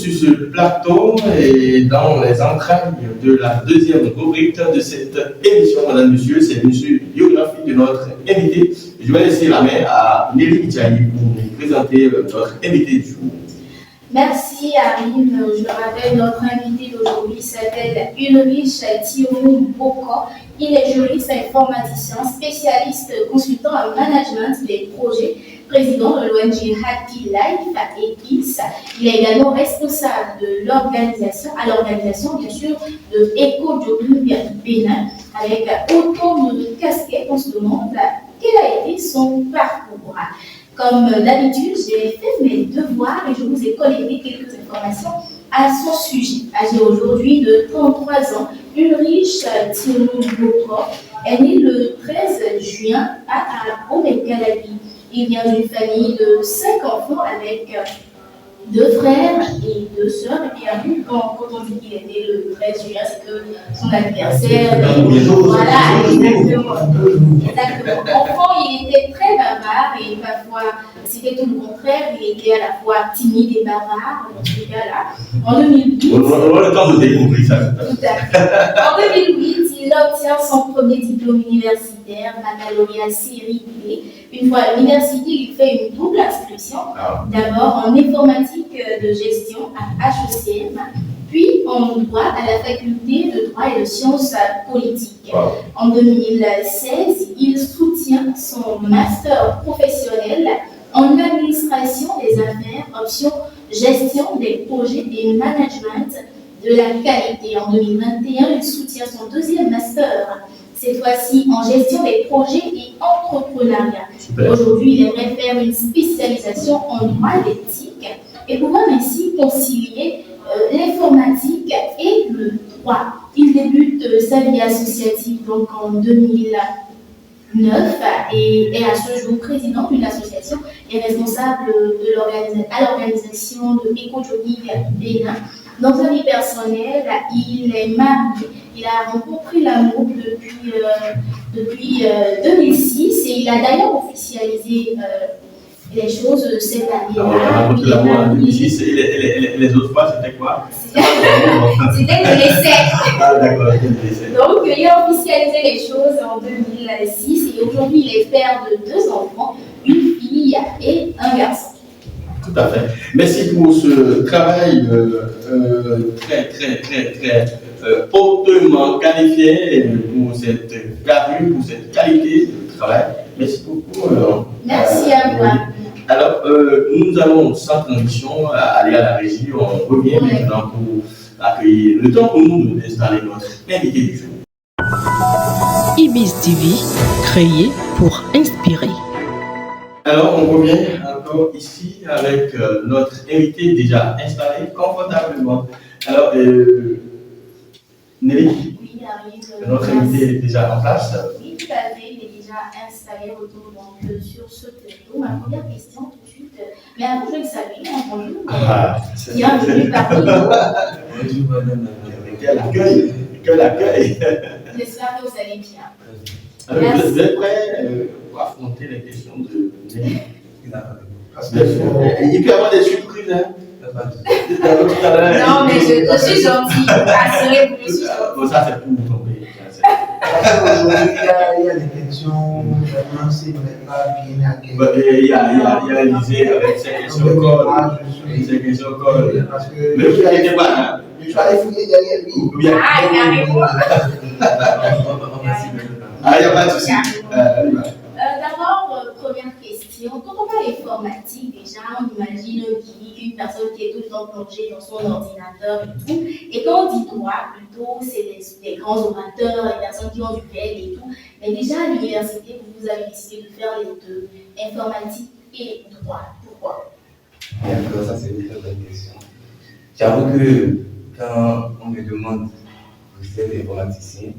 sur ce plateau et dans les entrailles de la deuxième rubrique de cette émission, madame, monsieur, c'est monsieur biographie de notre invité. Je vais laisser la main à Nelly Djaï pour nous présenter notre invité du jour. Merci Arim. Je le rappelle, notre invité d'aujourd'hui s'appelle Ulrich Thierry Bocor. Il est juriste informaticien, spécialiste consultant en management des projets, président de l'ONG Happy Life et Peace. Il est également responsable de l'organisation bien sûr de Eco-Jogging Bénin, avec autant de casquettes. On se demande quel a été son parcours. Comme d'habitude, j'ai fait mes devoirs et je vous ai collecté quelques informations à son sujet. Âgé aujourd'hui de 33 ans, Ulrich Thierry Bocor est né le 13 juin à Omekalabi. Il vient d'une famille de 5 enfants avec 2 frères et 2 sœurs. Et puis, quand on dit qu'il est né le 13 juin, c'est que son anniversaire. Voilà, exactement. Enfant, il était très bavard et parfois, c'était tout le contraire. Il était à la fois timide et bavard. Dans ce cas-là, en 2008. On a le temps de découvrir ça. Tout à fait. En 2008, il obtient son premier diplôme universitaire, baccalauréat série B. Une fois à l'université, il fait une double inscription. D'abord en informatique de gestion à HECM, puis en droit à la faculté de droit et de sciences politiques. En 2016, il soutient son master professionnel en administration des affaires, option gestion des projets et management de la qualité. En 2021, il soutient son deuxième master, cette fois-ci en gestion des projets et entrepreneuriat. Aujourd'hui, il aimerait faire une spécialisation en droit d'éthique et pouvoir ainsi concilier l'informatique et le droit. Il débute sa vie associative donc en 2009 et est à ce jour président d'une association et responsable à l'organisation de Eco-Jogging Bénin. Dans sa vie personnelle, il est marié. Il a rencontré l'amour depuis 2006 et il a d'ailleurs officialisé les choses cette année-là. On a rencontré l'amour en 2006 et les autres fois, c'était quoi? C'était le décès. Ah, d'accord, c'était le décès. Donc, il a officialisé les choses en 2006 et aujourd'hui, il est père de 2 enfants, une fille et un garçon. Tout à fait. Merci pour ce travail très hautement qualifié, pour cette carrure, pour cette qualité de travail. Merci beaucoup. Merci à vous. Alors, nous allons sans transition aller à la régie. On revient maintenant pour accueillir le temps pour nous d'installer notre invité du jour. Ibis TV, créé pour inspirer. Alors, on revient encore ici avec notre invité déjà installé confortablement. Alors, Nelly, notre invité est déjà en place. Oui, tout à fait, il est déjà installé autour sur ce plateau. Ma première question tout de suite, mais avant je le salue, bonjour. Bienvenue parmi nous. Bonjour madame. Quel accueil. J'espère que vous allez bien. Alors, vous êtes prêts pour affronter les questions de Nelly? Il peut y avoir des surprises, hein? Non, mais je suis gentille. Assurez-vous, je suis gentille. Bon, ça, c'est pour vous tomber. Aujourd'hui, il y a des questions, vraiment, si vous n'êtes pas bien accueillis. Il y a Élysée avec ses questions call. Ses questions call. Parce que Mais vous n'êtes pas là. je suis allé fouiller derrière lui. Ah, carrément. Ah, il n'y a pas de souci. D'abord, première question. Quand on parle informatique, déjà, on imagine une personne qui est tout le temps plongée dans son ordinateur et tout. Et quand on dit droit, plutôt, c'est des grands orateurs, les personnes qui ont du PhD et tout. Mais déjà, à l'université, vous avez décidé de faire les deux, informatique et droit. Pourquoi? D'accord, ça c'est une très bonne question. J'avoue que quand on me demande, vous êtes informaticien,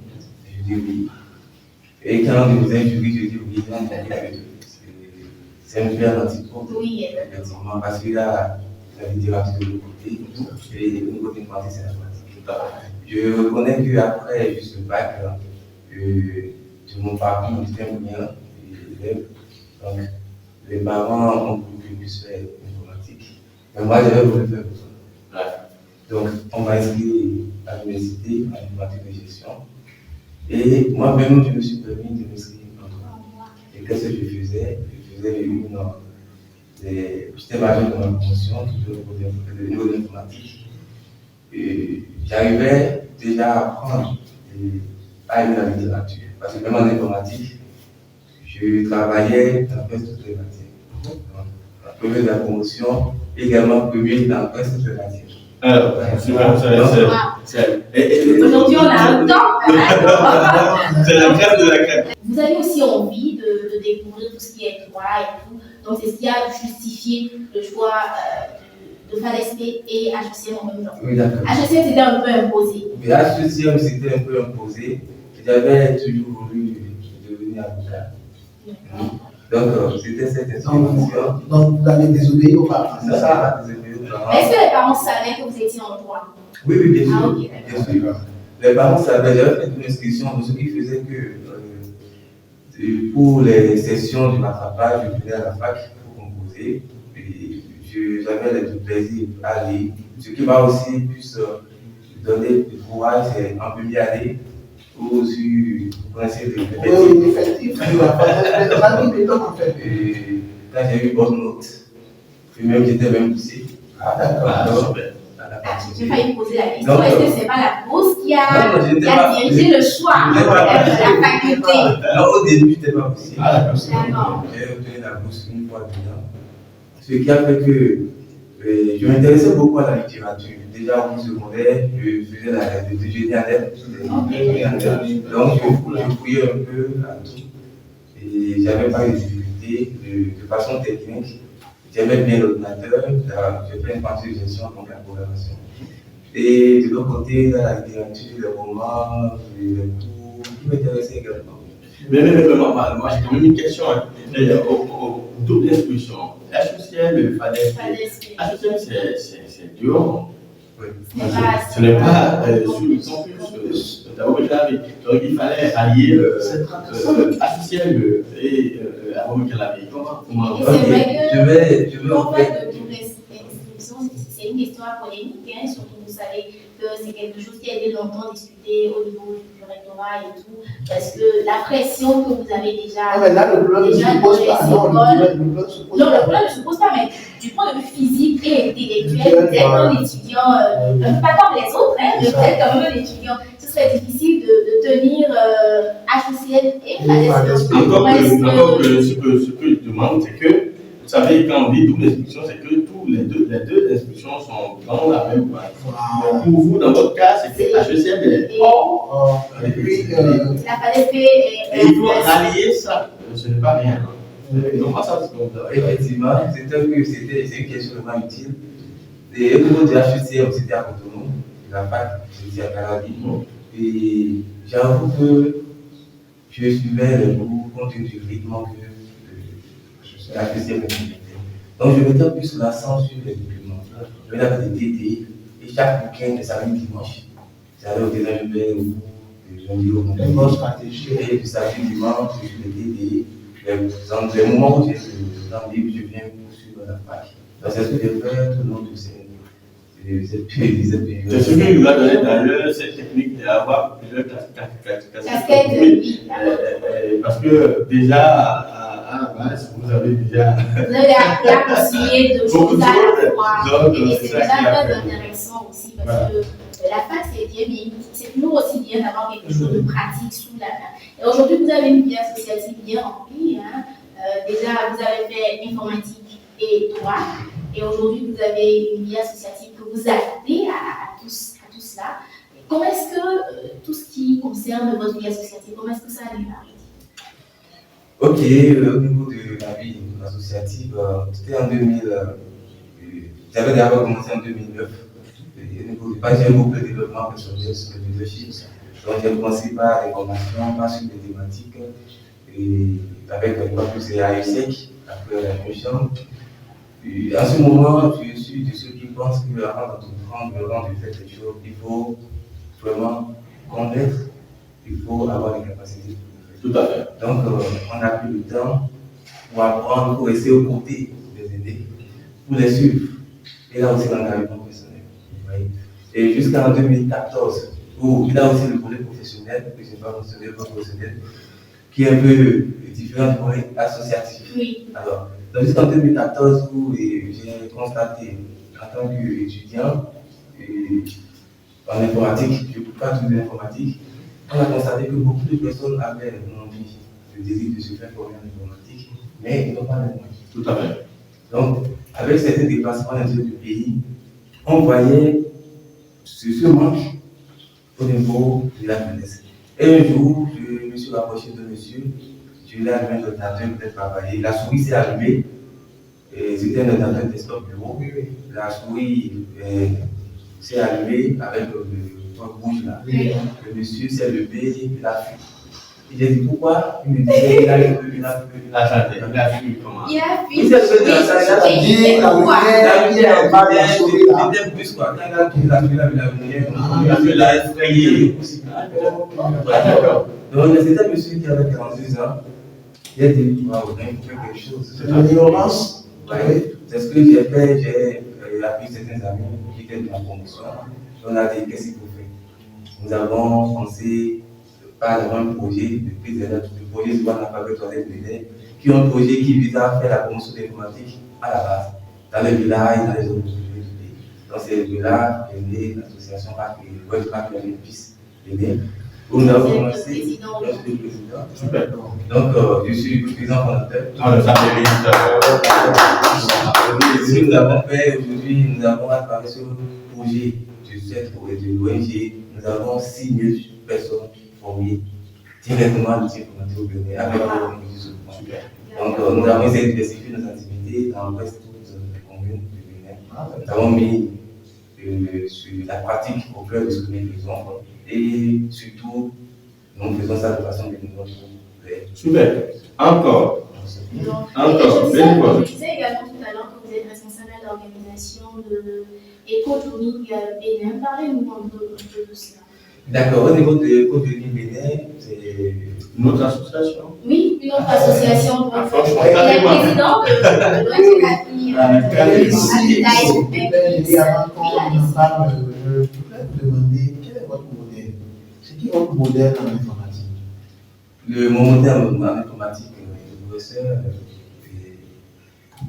je dis oui. Et quand on me dit juriste, je dis oui. C'est un peu un antipode. Oui, effectivement, parce que là, la littérature de l'autre côté, et le côté informatique, c'est informatique. Je reconnais qu'après juste le bac, de mon parcours, j'étais un bien élève. Donc, les parents ont voulu que je puisse faire informatique. Mais moi, j'avais voulu faire ça. Donc, on m'a inscrit à l'université en informatique de gestion. Et moi-même, je me suis permis de m'inscrire en droit. Et qu'est-ce que je faisais? Je faisais j'étais majeur dans ma promotion, toujours au niveau de l'informatique. Et j'arrivais déjà à apprendre à aimer la littérature. Parce que même en informatique, je travaillais dans presque toutes les matières. Premier de la promotion, également premier dans presque toutes les matières. Alors, aujourd'hui, on a un temps. C'est la crème de la crème. Vous avez aussi envie de découvrir tout ce qui est droit et tout. Donc, c'est ce qui a justifié le choix de FADESP et HECM en même temps. Oui, d'accord. HECM, c'était un peu imposé. Mais HECM, c'était un peu imposé. J'avais toujours voulu devenir avocat. Donc, c'était cette inspiration. Donc, vous allez désobéir aux parents, c'est ça? Est-ce que les parents savaient que vous étiez en droit? Oui, oui, bien sûr. Ah, ok, bien sûr. Les parents savaient, j'avais fait une inscription, ce qui faisait que pour les sessions du rattrapage, je venais à la fac pour composer. Et j'avais le plaisir à aller. Ce qui m'a aussi plus donné du courage, c'est en première année où je suis coincé de Oui, effectivement. La vie des en fait. Et quand j'ai eu bonne note, puis même j'étais même poussé. Ah, d'accord. J'ai failli poser la question, est-ce que ce n'est pas la bourse qui a dirigé le choix de la faculté? Non, au début, je n'étais pas poussé. D'accord. J'ai obtenu la bourse une fois dedans. Ce qui a fait que je m'intéressais beaucoup à la littérature. Déjà au secondaire, je faisais de génie en lettres. Donc, je fouillais un peu à tout. Et j'avais pas eu de difficultés de façon technique. J'aimais bien l'ordinateur, j'ai fait une partie de gestion, donc la programmation. Et de l'autre côté, dans la littérature, les romans, les cours, qui m'intéressait également. Mais moi, j'ai quand même une question. Double inscription. HECM, FADESP. HECM, c'est dur. Oui. Ce n'est pas sur le campus d'Abomey-Calavi. Donc il fallait allier HECM et Abomey-Calavi. Comment Et c'est vrai que je vais quand on en parle fait. de double inscription, c'est une histoire polémique, hein, surtout vous savez que c'est quelque chose qui a été longtemps discuté au niveau du rectorat et tout, parce que la pression que vous avez déjà. Non, mais là, le problème ne déjà se pose pas. Non, le problème ne se pose pas, mais du point de vue physique et intellectuel, vous êtes un étudiant, pas comme les autres, hein, mais vous êtes quand même un étudiant. Ce serait difficile de tenir HECM et FADESP. Encore que ce que je demande, c'est que, vous savez, quand on dit double inscription, c'est que les deux inscriptions sont dans la même boîte. Pour vous, dans votre cas, c'est que HECM est hors. Et puis, la FADESP Et il faut allier ça. Ce n'est pas rien. Donc, ça, Effectivement, c'est une question vraiment utile. Et au niveau de HECM, c'était à Cotonou, la fac, j'étais à Calavi. Et j'avoue que je suivais les cours compte tenu du rythme que la HECM était. Donc, je mettais plus l'accent sur les documents. Je venais avec des DD, et chaque week-end, le samedi dimanche, j'allais au déjeuner au cours, je lundi au une bonne stratégie. et du samedi dimanche, je suis les DD. Les moments où j'ai le temps libre, je viens poursuivre la fac. Donc, c'est ce que j'ai fait tout le long de cette période. c'est ce qui nous a donné d'ailleurs cette technique d'avoir plusieurs casquettes. Parce que déjà, à la base, vous avez déjà. Vous avez appris à concilier deux choses à la fois. Et c'est déjà très intéressant aussi parce que la fac, c'est bien, mais c'est toujours aussi bien d'avoir quelque chose de pratique sous la main. Et aujourd'hui, vous avez une vie associative bien remplie. Hein. Déjà, vous avez fait informatique et droit. Et aujourd'hui, vous avez une vie associative que vous adaptez à tout cela. Comment est-ce que tout ce qui concerne votre vie associative, comment est-ce que ça a démarré? Ok, au niveau de la vie associative, c'était en 2000. J'avais déjà commencé en 2009. Au niveau du j'ai beaucoup de développement personnel sur le leadership. Donc j'ai commencé par les formations, par sur des thématiques. Et avec le plus de AESEC, après la mission. À ce moment, je suis de ceux qui pensent qu'avant d'entreprendre le rang de faire quelque chose, il faut vraiment connaître, il faut avoir les capacités. Tout à fait. Donc, on a pris le temps pour apprendre, pour rester aux côtés des aînés, pour les suivre. Et là aussi, l'engagement personnel. Et jusqu'en 2014, où il a aussi le volet professionnel, que je n'ai pas mentionné, le volet professionnel, qui est un peu différent du volet associatif. Oui. Alors, jusqu'en 2014, où j'ai constaté, en tant qu'étudiant en informatique, je ne peux pas tout de l'informatique, on a constaté que beaucoup de personnes avaient l'envie, le désir de se faire former en informatique, mais ils n'ont pas les moyens. Tout à fait. Donc, avec certains déplacements dans le pays, on voyait ce manque au niveau de la jeunesse. Et un jour, je me suis rapproché de monsieur, je lui ai allumé l'ordinateur pour travailler. La souris s'est allumée, c'était un ordinateur desktop bureau. La souris s'est allumée avec le rouge là. Le monsieur s'est levé, il a fui. J'ai dit pourquoi? Il me disait qu'il a fui comment? Il a fui. Il s'est levé dans sa salle, il a dit pourquoi? Il était plus quoi. Quand il a fui, il a effrayé. Donc c'était un monsieur qui avait 42 ans. Il a dit waouh, on a fait quelque chose. C'est une ignorance. Oui, c'est ce que j'ai fait. J'ai appris certains amis qui étaient de la promotion. On a dit qu'est-ce qu'il faut faire? Nous avons pensé par un projet de prise d'élèves, le projet sur l'alphabet toilette d'élèves, qui est un projet qui vise à faire la promotion de l'informatique à la base, dans les villages, dans les autres pays du pays. Dans ces villages, il y a l'association Web Pack et Fils d'élèves. Où nous avons commencé, je suis le président. Super. Donc, je suis le président fondateur. Ça mérite. Ce que nous avons fait aujourd'hui, nous avons à travers ce projet de l'ONG, nous avons 6 000 personnes formées directement à l'outil informatique au Bénin avec le Super. Donc, nous avons essayé de diversifier nos activités dans presque toutes les communes du Bénin. Nous avons mis sur la pratique au cœur de ce que nous faisons et surtout, nous faisons ça de façon bénévole. Super. Encore. Je disais également tout à l'heure que vous êtes responsable de l'organisation de Éco-Touring Bénin. Parlez-nous un peu de cela. D'accord, au niveau de Éco-Touring Bénin, c'est notre association. Oui, une autre association. Franchement, il est président de l'ONG Capi. Avant qu'on parle, je voudrais vous demander quel est votre modèle? C'est qui votre modèle en informatique? Mon modèle en informatique, le professeur,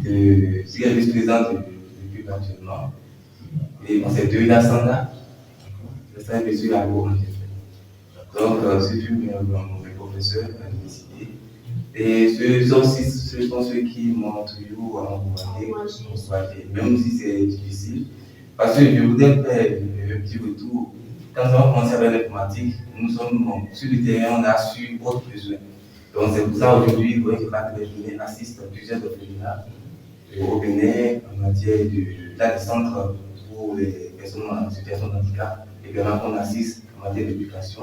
c'est le vice-président du club actuellement. Et c'est de la Sanda. C'est ça, monsieur Lago. Donc, c'est mes professeurs à l'université. Et ce sont ceux qui m'ont toujours encouragé, même si c'est difficile. Parce que je voudrais faire un petit retour. Quand on a commencé avec l'informatique, nous sommes sur le terrain, on a su autre besoin. Donc c'est pour ça aujourd'hui, vous voyez que le Bénin assiste à plusieurs orphelinats au Bénin en matière de centres pour les personnes en situation de handicap et également qu'on assiste en matière d'éducation.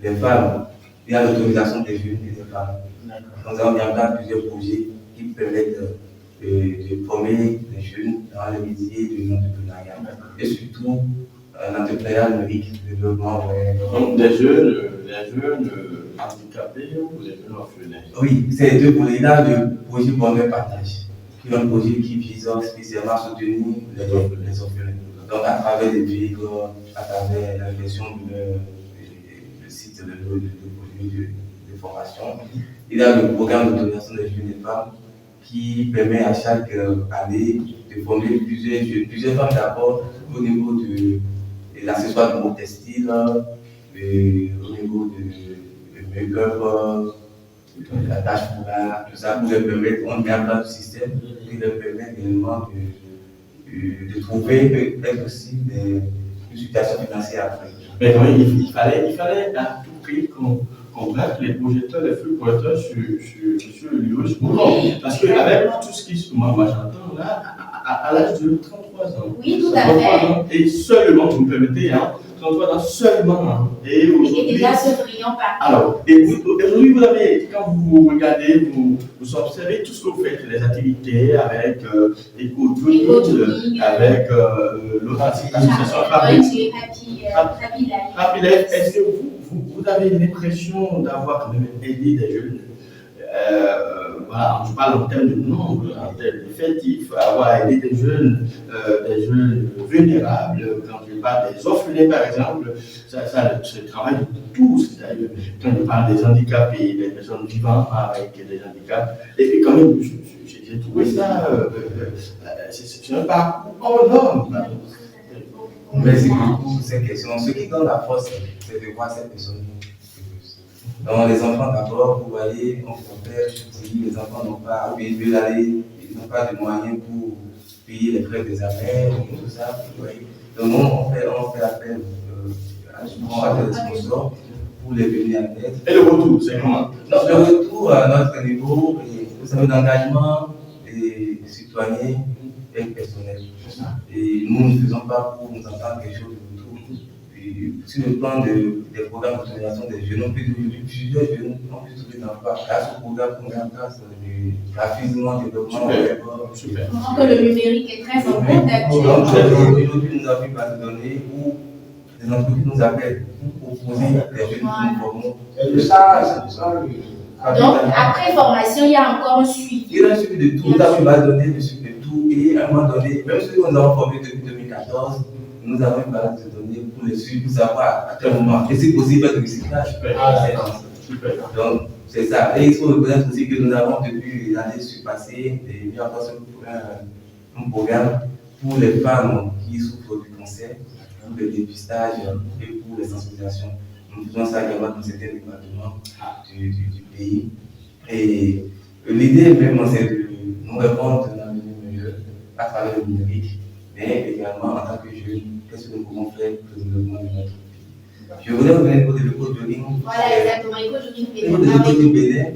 Les femmes, il y a l'autorisation des jeunes et des femmes. Donc nous avons mis en place plusieurs projets qui permettent de former les jeunes dans les métiers de l'entrepreneuriat et surtout l'entrepreneuriat numérique, le développement. Donc des jeunes handicapés ou des jeunes orphelins? Oui, c'est deux volets. Là, le projet Bonheur Partage, qui est un projet qui vise spécialement à soutenir les orphelins. Donc à travers des véhicules, à travers la gestion de le site de formation. Il y a le programme d'autorisation des jeunes et femmes qui permet à chaque année de former plusieurs femmes d'abord au niveau de l'accessoire de mode textile, au niveau de make-up, la tâche foulard, tout ça pour leur permettre, on met en place le système qui leur permet également de trouver peut-être aussi une situation financière après. Mais quand même, il fallait à tout prix qu'on bref les projecteurs, les flux projecteurs sur le lieu. Parce qu'avec tout ce qui se moi j'entends là, à l'âge de 33 ans. Oui, tout à fait. Et seulement, vous me permettez, 33 ans seulement. Et déjà ce brillant parcours. Alors, et aujourd'hui, vous avez, quand vous regardez, vous observez tout ce que vous faites, les activités avec Éco-Touring, avec l'autre association Happy Life. Est-ce que vous avez l'impression d'avoir quand même aidé des jeunes voilà, je parle en termes de nombre, en termes d'effectifs, avoir aidé des jeunes vulnérables, quand je parle des orphelins par exemple, ça c'est le travail de tous d'ailleurs, quand je parle des handicapés, des personnes vivant avec des handicaps, et quand même, j'ai trouvé ça, c'est un parcours hors norme. Merci beaucoup pour cette question. Ce qui donne la force, c'est de voir cette personne. Donc, les enfants d'abord, vous voyez, on protège, les enfants n'ont pas, ils veulent aller, ils n'ont pas de moyens pour payer les frais des affaires, tout ça, vous voyez. Donc, nous, on fait appel à des sponsors pour les venir à l'aide. Et le retour, c'est comment? Non, le retour à notre niveau, vous savez, l'engagement des citoyens est personnel. Et nous ne faisons pas pour nous entendre quelque chose de retour. Sur le plan des programmes d'autonomisation des jeunes, on peut trouver plusieurs jeunes, on peut trouver d'emploi grâce au programme qu'on met en place du graphisme, développement. Super. Donc le numérique est très en compte actuellement. Donc aujourd'hui, nous avons une base de données où les entreprises nous appellent pour proposer des jeunes que nous formons. Et ça, c'est ça. Donc après formation, il y a encore un suivi. Il y a un suivi de tout. Nous avons une base de données de suivi de tout. Et à un moment donné, même ceux que nous avons formés depuis 2014, nous avons une base de données pour les suivre, pour savoir à quel moment, et si possible, faire du recyclage. Super. Donc, c'est ça. Et il faut reconnaître aussi que nous avons, depuis l'année passée, mis en place un programme pour les femmes qui souffrent du cancer, pour le dépistage et pour les sensibilisations. Nous faisons ça également dans certains départements du pays. Et l'idée même, c'est de nous répondre dans le milieu à travers le numérique, mais également en tant que jeunes, qu'est-ce que nous pouvons faire pour le développement de notre pays. Je voudrais vous donner le coaching. Voilà, exactement. Le coaching Bénin.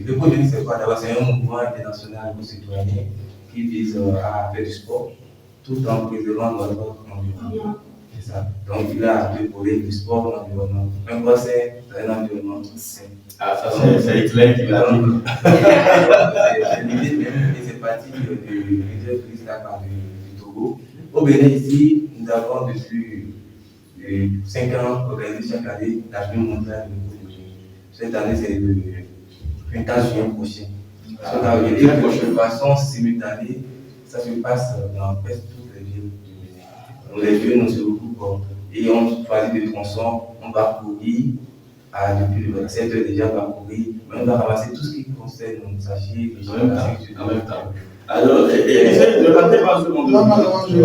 Le coaching, c'est quoi? D'abord, c'est un mouvement international pour citoyens qui vise à faire du sport tout en préservant notre environnement. C'est ça. Donc, il a deux volets, le sport et l'environnement. Un quoi, c'est un environnement sain. Ah, ça, c'est clair qu'il a dit. C'est l'idée même, et c'est parti du leader freestyle du Togo. Au Bénin, ici, nous avons depuis 5 ans organisé chaque année la journée mondiale de coaching. Cette année, c'est le 24 juin prochain. Et de façon simultanée, ça se passe dans presque toutes les villes du Bénin. Donc, les jeunes, on se regroupent et on choisit des tronçons, on va courir. Depuis le 27 heures déjà, on va courir, mais on va ramasser tout ce qui concerne nos sachets, les en même temps. Alors, essaye de rentrer pas ce monde. Non, je ne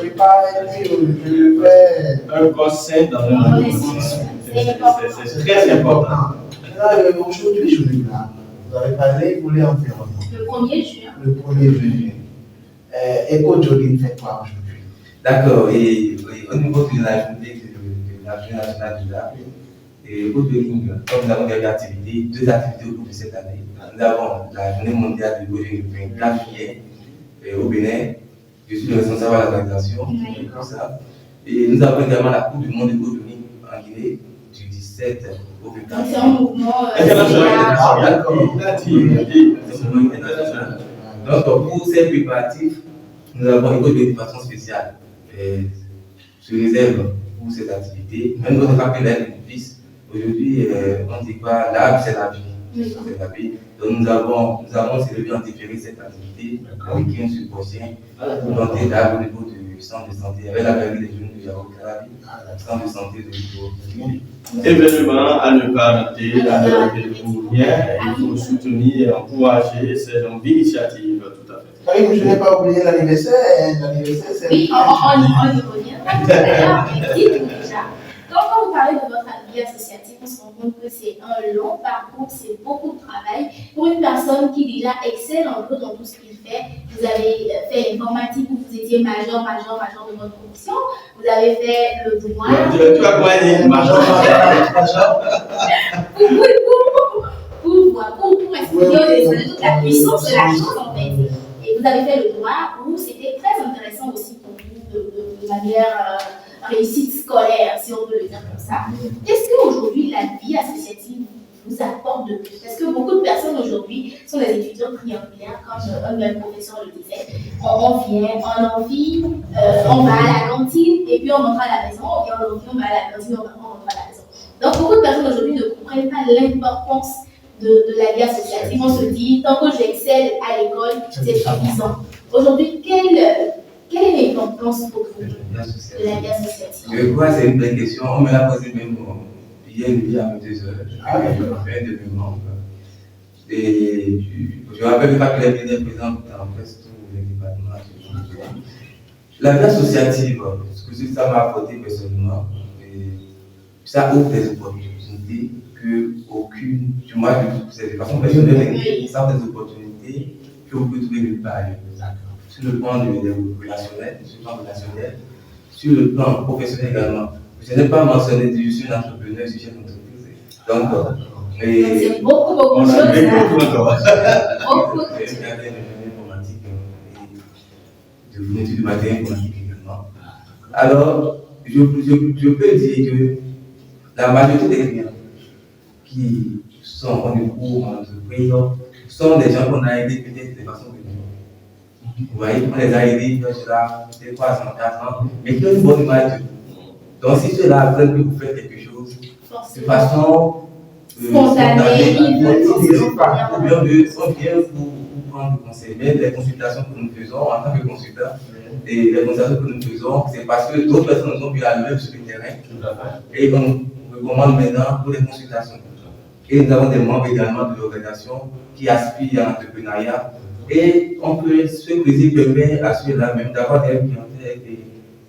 vais pas être, je le fais. Un corps sain dans un environnement. C'est très important. Aujourd'hui, je vais là. Vous avez parlé pour l'environnement. Le 1er juin. Le 1er juillet. Éco-jogging fait quoi aujourd'hui? D'accord, et au niveau de la journée nationale du lac, et l'éco-jogging, comme nous avons deux activités au cours de cette année. Nous avons la journée mondiale du jogging le 24 juillet au Bénin. Je suis le responsable de l'organisation, tout ça. Et nous avons également la Coupe du monde de jogging en Guinée du 17 au 24. C'est un mouvement international. Donc, pour ces préparatifs, nous avons une jogging de façon spéciale. Je réserve pour cette activité. Même notre rappel est une piste. Aujourd'hui, on dit quoi? L'art, c'est la vie. C'est la vie. Donc, nous avons célébré en différé cette activité avec un subprochain pour tenter d'arriver au niveau du centre de santé avec la mairie des jeunes de Yahoo Carabi, centre de santé de Yahoo. Événement à ne pas rater, à ne pas pour rien. Il faut soutenir et encourager ces genres d'initiatives, tout à fait. Je n'ai pas oublié l'anniversaire. L'anniversaire, c'est. Oui, on y revient. D'ailleurs, mais dites-nous déjà. Quand vous parlez de votre vie associative, on se rend compte que c'est un long parcours, c'est beaucoup de travail. Pour une personne qui déjà excelle un peu dans tout ce qu'il fait, vous avez fait informatique où vous étiez major de votre commission, vous avez fait le droit. Tu vas quoi dire major? Pour expliquer toute la puissance de la chose en fait. Et vous avez fait le droit où c'était très intéressant aussi pour vous de manière réussite scolaire, si on peut le dire comme ça. Qu'est-ce qu'aujourd'hui la vie associative vous apporte de plus? Parce que beaucoup de personnes aujourd'hui sont des étudiants triangulaires, comme un même professeur le disait. On vient, on a envie, on va à la cantine, et puis on rentre à la maison, et on a envie, on va à la cantine, on rentre à la maison. Donc beaucoup de personnes aujourd'hui ne comprennent pas l'importance de la vie associative. On se dit, tant que j'excelle à l'école, c'est suffisant. Aujourd'hui, quelle est l'importance pour vous de la vie associative? Je crois que c'est une belle question. On me l'a posé même hier, à 22h. Ah, Un de mes membres. Et je rappelle pas que les bénévoles présents dans presque tous les départements. La vie associative, ce que ça m'a apporté personnellement, ça ouvre des opportunités que aucune, du moins de façon personnelle, ça ouvre des opportunités qu'on peut trouver nulle part ailleurs. Sur le plan relationnel, sur le plan professionnel également. Je n'ai pas mentionné que je suis un entrepreneur, je suis chef d'entreprise. Donc, c'est beaucoup de choses. De l'étude du matériel informatique également. Alors, je peux dire que la majorité des clients qui sont en cours en entreprise sont des gens qu'on a aidés peut-être de façon bénévole. Vous voyez, on les a aidés, il y a cela, peut-être 3 ans, 4 ans, mais qui ont une bonne image. Donc, si cela après que vous faites quelque chose de façon spontanée, ou bien on vient pour prendre des conseils, mais les consultations que nous faisons en tant que consultants, et les consultations que nous faisons, c'est parce que d'autres personnes nous ont vu à l'œuvre sur le terrain et on recommande maintenant pour les consultations. Et nous avons des membres également de l'organisation qui aspirent à l'entrepreneuriat et on peut, ce plaisir permet à ceux-là même d'avoir des clientèles et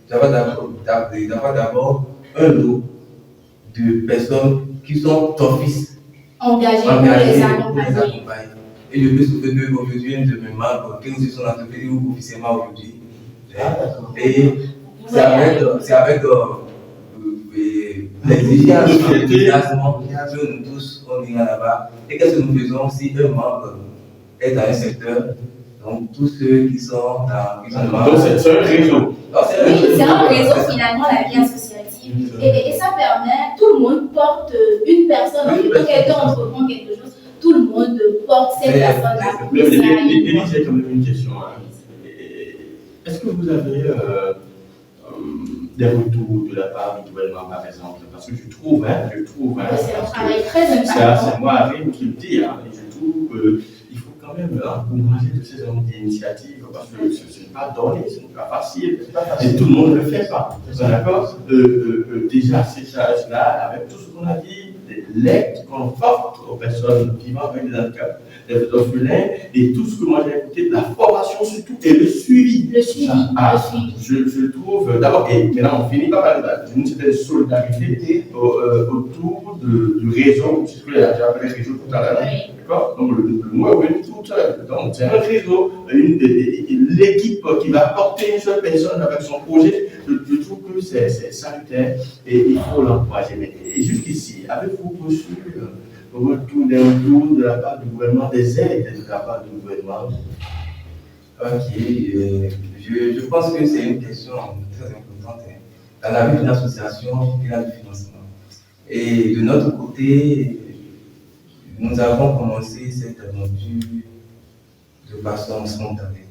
d'avoir d'abord un lot de personnes qui sont d'office engagées pour les accompagner. Et je peux souhaiter qu'aujourd'hui, un de mes membres, qui nous sont entrepris ou officiellement aujourd'hui. Et c'est avec l'exigence que nous tous, on ira là-bas. Et qu'est-ce que nous faisons si un membre est dans un secteur? Donc, tous ceux qui sont dans. Donc, c'est un réseau. C'est un réseau finalement, la vie associative. Et ça permet, tout le monde porte une personne, quand quelqu'un entreprend quelque chose, tout le monde porte cette personne-là. Élie, j'ai quand même une question. Est-ce que vous avez des retours de la part du gouvernement, par exemple? Parce que je trouve. C'est un travail très important. C'est moi, Arim, qui le dit. Et je trouve qu'il faut quand même encourager de ces hommes d'initiative, parce que ce n'est pas donné, ce n'est pas facile. Et tout le monde ne le fait pas. D'accord? Déjà, ces charges-là, avec tout ce qu'on a dit, l'aide qu'on porte aux personnes vivant avec des handicaps, des orphelins, et tout ce que moi j'ai écouté, la formation surtout, et le suivi. Le suivi. Je trouve, d'abord, et maintenant on finit par parler d'une certaine solidarité autour du réseau, c'est ce que j'ai appelé le réseau tout à l'heure. D'accord? Donc le mot est venu tout seul. Donc c'est un réseau, l'équipe qui va porter une seule personne avec son projet, je trouve que c'est salutaire et il faut l'encourager. Et jusqu'ici, avez-vous reçu des retours de la part du gouvernement, des aides de la part du gouvernement? Ok, je pense que c'est une question très importante. Dans la vie d'une association, il y a du financement. Et de notre côté, nous avons commencé cette aventure de façon spontanée.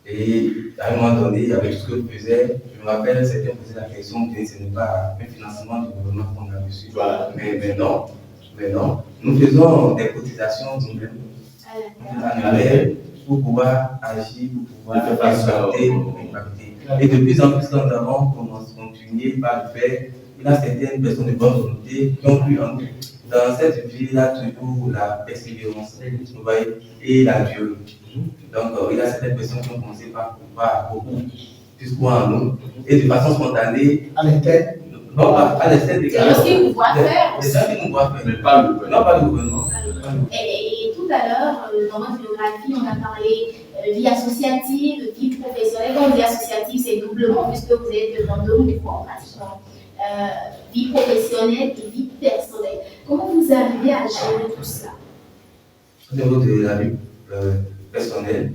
Et à un moment donné, avec tout ce que je faisais, je me rappelle, certains posaient la question que ce n'est pas un financement du gouvernement qu'on a reçu. Voilà. Mais non. Nous faisons des cotisations nous-mêmes annuelles pour pouvoir agir, pour pouvoir impacter. Et de plus en plus, quand nous avons continué par le faire, il y a certaines personnes de bonne volonté qui ont cru en nous. Dans cette vie, il y a toujours la persévérance, et la durée. Donc, il y a certaines personnes qui ont commencé par beaucoup plus croire en nous. Et de façon spontanée. À l'interne? Non, à l'externe également. C'est ce qu'ils nous voient faire. C'est ça qu'ils nous voient faire. Mais pas le gouvernement. Non, pas le gouvernement. Et tout à l'heure, dans votre biographie, on a parlé vie associative, vie professionnelle. Quand on dit associative, c'est doublement, puisque vous êtes dans deux mouvements pratiquement. Vie professionnelle et vie personnelle. Comment vous arrivez à gérer tout ça? Au niveau de la vie personnelle,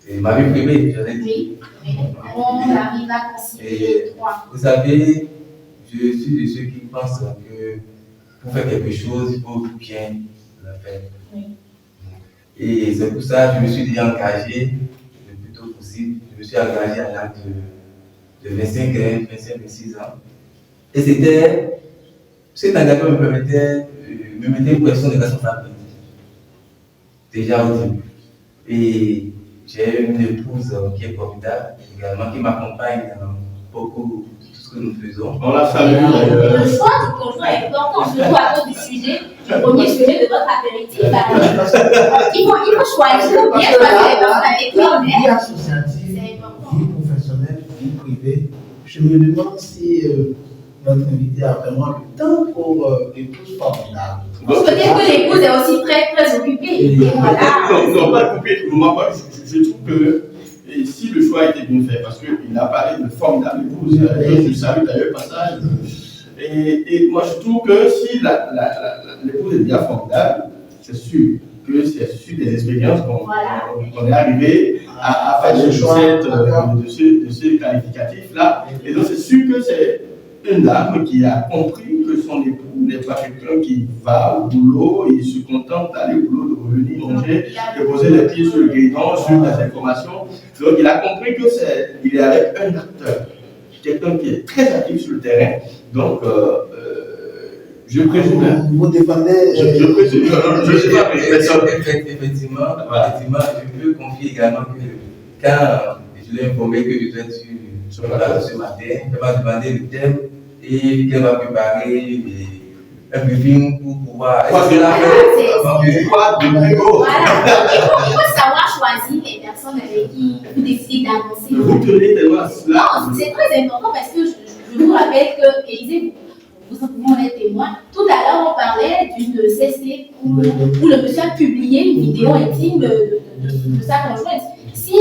et ma vie privée, j'allais dire. Oui, on arrive à concilier les trois. Vous savez, je suis de ceux qui pensent que pour faire quelque chose, il faut bien le faire. Oui. Et c'est pour ça que je me suis déjà engagé le plus tôt possible. Je me suis engagé à l'âge de 25 ans, 26 ans. Et cet engagement me mettait une pression de responsabilité. déjà au début. Et j'ai une épouse qui est formidable également, qui m'accompagne dans beaucoup de tout ce que nous faisons. On la salue. Le choix du conjoint est important, surtout à cause du sujet, du premier sujet de votre apéritif. Il faut choisir, bien choisir les personnes avec qui on Vie est. associative, C'est important. vie professionnelle, vie privée. Je me demande si notre invité a vraiment le temps pour l'épouse formidable. Peut-être que l'épouse est aussi très, très occupée. Et voilà. Non, pas couper tout le monde. Je trouve que si le choix a été bien fait, parce qu'il a parlé de formidable épouse, je salue d'ailleurs le passage. Et moi, je trouve que si l'épouse est bien formidable, c'est sûr que c'est sur des expériences qu'on est arrivé à faire le choix de ce qualificatif-là. Et donc, c'est sûr que c'est une dame qui a compris que son époux n'est pas quelqu'un qui va au boulot et se contente d'aller au boulot, de revenir manger, de poser les pieds sur le guidon, sur les informations. Donc, il a compris qu'il est avec un acteur, quelqu'un qui est très actif sur le terrain. Donc, je présume. Vous défendez. Je présume. Je sais pas, mais Effectivement, je peux confier également que quand je l'ai informé que je dois être sur le plateau ce matin, elle m'a demandé le thème et qu'elle va préparer un briefing pour pouvoir. Voilà, il faut savoir choisir les personnes avec qui vous décidez d'avancer. Vous tenez tellement à cela. Non, c'est très important parce que je vous rappelle que, Élisée, vous en êtes témoin. Tout à l'heure, on parlait d'une CC où le monsieur a publié une vidéo intime de sa conjointe. Si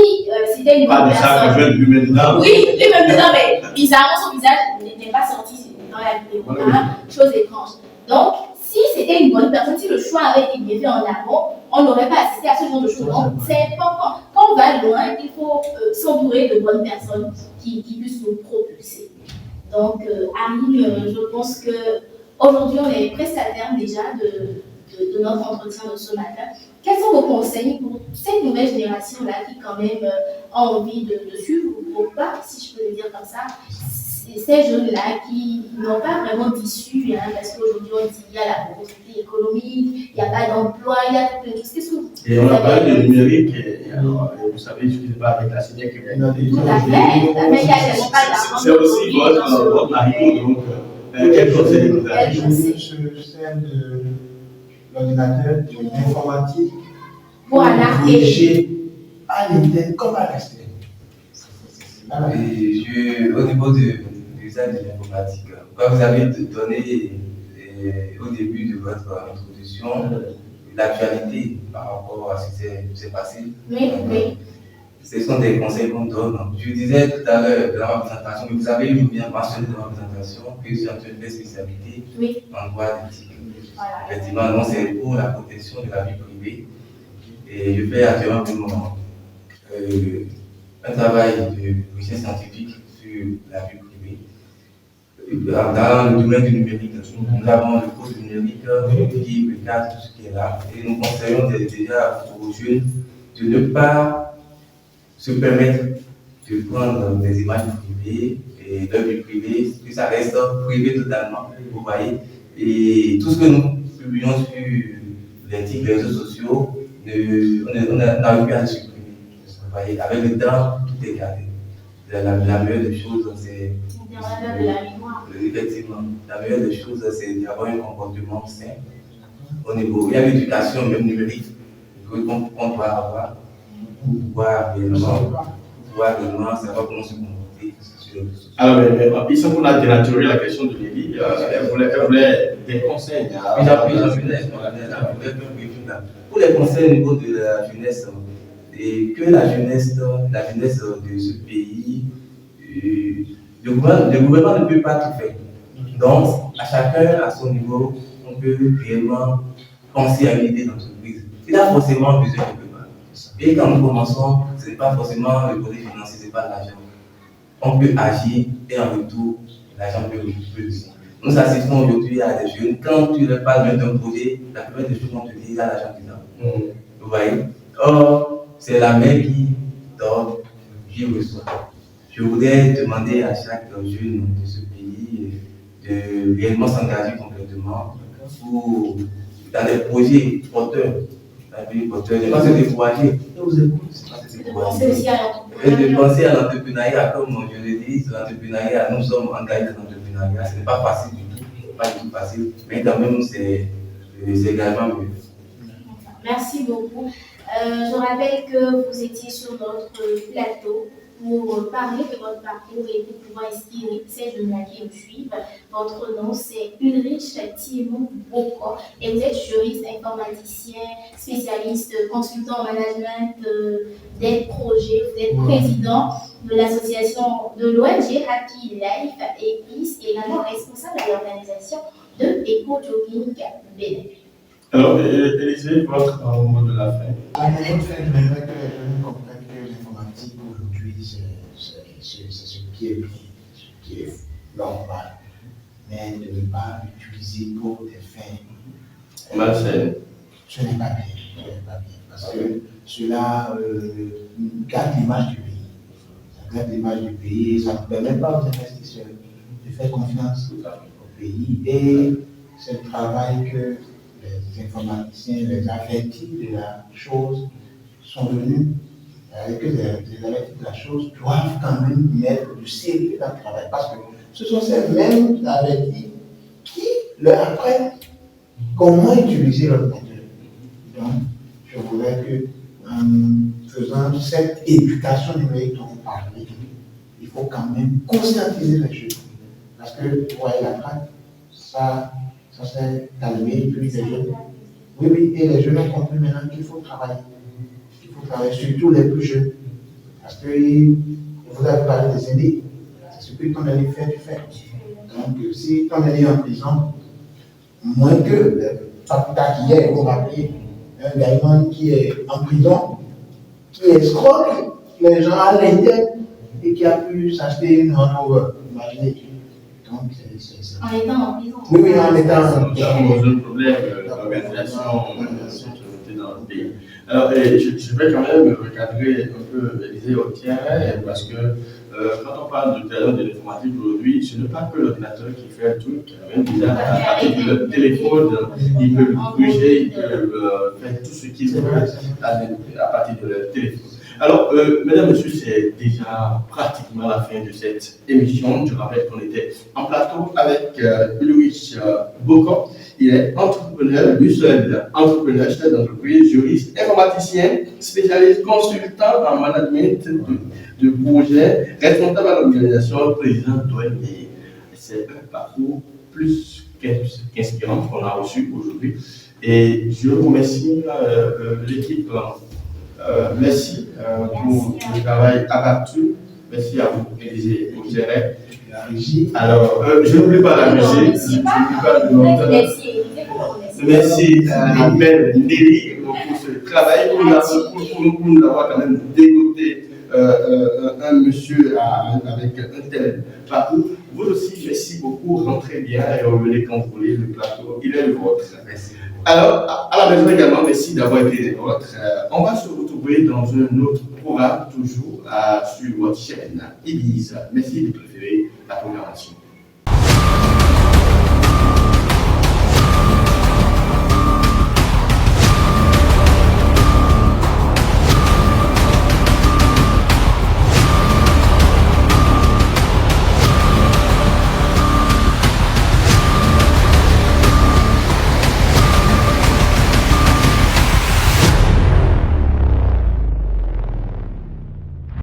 c'était une Pas bonne de ça personne. que je veux lui maintenant. Oui, lui-même dedans, mais bizarrement, son visage n'était pas sorti dans la vidéo. Hein, chose étrange. Donc, si c'était une bonne personne, si le choix avait été bien fait en amont, on n'aurait pas assisté à ce genre de choses. Donc, c'est important. Quand on va loin, il faut s'entourer de bonnes personnes qui puissent nous propulser. Donc, Harry, je pense qu'aujourd'hui, on est presque à terme déjà de notre entretien de ce matin. Quels sont vos conseils pour cette nouvelle génération-là qui, quand même, a envie de suivre vos pas, si je peux le dire comme ça, ces jeunes-là qui n'ont pas vraiment d'issue, hein, parce qu'aujourd'hui, on dit qu'il y a la pauvreté économique, il n'y a pas d'emploi, il y a tout ce que vous. Et on a parlé de numérique, et alors, vous savez, je ne sais pas avec la CNEC qui a été. Tout à fait, mais il y a tellement pas d'argent. C'est aussi votre mari, donc, quel conseil vous avez? Celle de l'ordinateur, de l'informatique, Voilà. dirigé à l'interne comme à l'extérieur. Et au niveau de l'usage de l'informatique, comme vous avez donné au début de votre introduction l'actualité par rapport à ce qui s'est passé, Oui. ce sont des conseils qu'on donne. Je disais tout à l'heure dans ma présentation, mais vous avez bien mentionné dans ma présentation que je suis en train de faire spécialité en droit d'éthique. Voilà. Effectivement, non, c'est pour la protection de la vie privée. Et je fais actuellement un travail de recherche scientifique sur la vie privée. Dans le domaine du numérique, nous avons le code numérique qui recadre tout ce qui est là. Et nous conseillons déjà aux jeunes de ne pas se permettre de prendre des images privées et leur vie privée, que ça reste privé totalement. Vous voyez. Et tout ce que nous publions sur les réseaux sociaux, on n'arrive plus à le supprimer. Vous voyez, avec le temps, tout est gardé. La meilleure des choses, c'est. Effectivement, la meilleure des choses, c'est d'avoir un comportement sain. Au niveau, il y a l'éducation, même numérique, qu'on doit avoir pour pouvoir réellement savoir comment se comporter sur les réseaux sociaux. Alors, il semble qu'on a dénaturé la question de Nelly. Elle voulait des conseils. Pour les conseils au niveau de la jeunesse, et que la jeunesse de ce pays, le gouvernement ne peut pas tout faire. Donc, à chacun, à son niveau, on peut réellement penser à une idée d'entreprise. Il a forcément besoin de quelque part. Et quand nous commençons, ce n'est pas forcément le côté financier, ce n'est pas l'argent. On peut agir et en retour, l'argent peut venir. Nous assistons aujourd'hui à des jeunes, quand tu leur parles même d'un projet, la plupart des choses vont te dire, il y a l'argent dedans. Vous voyez? Or, c'est la mère qui donne, qui reçoit. Je voudrais demander à chaque jeune de ce pays de réellement s'engager complètement dans des projets porteurs la vie porteur, de ne pas se décourager. Je vous écoute. De penser aussi à Et de l'entrepreneuriat. penser à l'entrepreneuriat, comme je le dis, l'entrepreneuriat, nous sommes engagés dans l'entrepreneuriat, ce n'est pas facile du tout, pas du tout facile, mais quand même c'est également mieux. Merci beaucoup. Je rappelle que vous étiez sur notre plateau pour parler de votre parcours et pour pouvoir inspirer ces jeunes qui nous suivent. Votre nom, c'est Ulrich Thiemo Boko et vous êtes juriste, informaticien, spécialiste, consultant en management des projets. Vous êtes président de l'association de l'ONG Happy Life et Peace et également responsable de l'organisation de Eco Jogging Bénin. Alors, Élisée, votre mot de la fin. À mon fin, j'aimerais que les jeunes comprennent que l'informatique aujourd'hui, c'est ce qui est bien, ce qui est normal. Mais de ne pas l'utiliser pour des fins. Malsaine. Ce n'est pas bien. Ce n'est pas bien. Parce que cela gâte l'image du pays. Ça gâte l'image du pays et ça ne permet pas aux investisseurs de faire confiance au pays. Et c'est le travail que les informaticiens, les avertis de la chose sont venus, avec les avertis de la chose doivent quand même mettre du sérieux dans le travail. Parce que ce sont ces mêmes avertis qui leur apprennent comment utiliser l'ordinateur. Donc, je voudrais que, en faisant cette éducation numérique dont vous parlez, il faut quand même conscientiser les jeunes. Parce que, vous voyez, la traque, ça s'est calmé, puis les jeunes. Oui, et les jeunes ont compris maintenant qu'il faut travailler. Il faut travailler, surtout les plus jeunes. Parce que vous avez parlé des aînés. C'est ce que ton aîné fait, tu fais. Donc, si ton aîné est en prison, moins que Paputa qui est, vous rappelez, un gaillard qui est en prison, qui escroque les gens à l'interne et qui a pu s'acheter une Hanover. Imaginez. Donc, c'est. En étant en prison. Oui, en étant en Nous avons un problème d'organisation dans le pays. Alors, je vais quand même recadrer un peu Élisée au terrain parce que quand on parle de talent de l'informatique aujourd'hui, ce n'est pas que l'ordinateur qui fait le truc, même déjà à partir de leur téléphone, ils peuvent bouger, ils peuvent faire tout ce qu'ils veulent à partir de leur téléphone. Alors, mesdames, messieurs, c'est déjà pratiquement la fin de cette émission. Je rappelle qu'on était en plateau avec Ulrich Boko. Il est entrepreneur, lui seul entrepreneur, chef d'entreprise, juriste, informaticien, spécialiste consultant en management de projet, responsable à l'organisation, président d'ONG. C'est un parcours plus qu'inspirant qu'on a reçu aujourd'hui. Et je remercie l'équipe. Merci pour le travail abattu. Merci à vous, Élisée Augeret. La régie. Alors, je n'oublie pas la musique. Je n'oublie pas de notre. Merci à belle Nelly pour ce travail, pour nous avoir quand même dégoté un monsieur avec un tel parcours. Vous aussi, merci beaucoup. Rentrez bien et revenez quand vous voulez. Le plateau, il est le vôtre. Merci. Alors, à la maison également, merci d'avoir été des nôtres. On va se retrouver dans un autre programme, toujours sur votre chaîne Ibiza. Merci de préférer la programmation.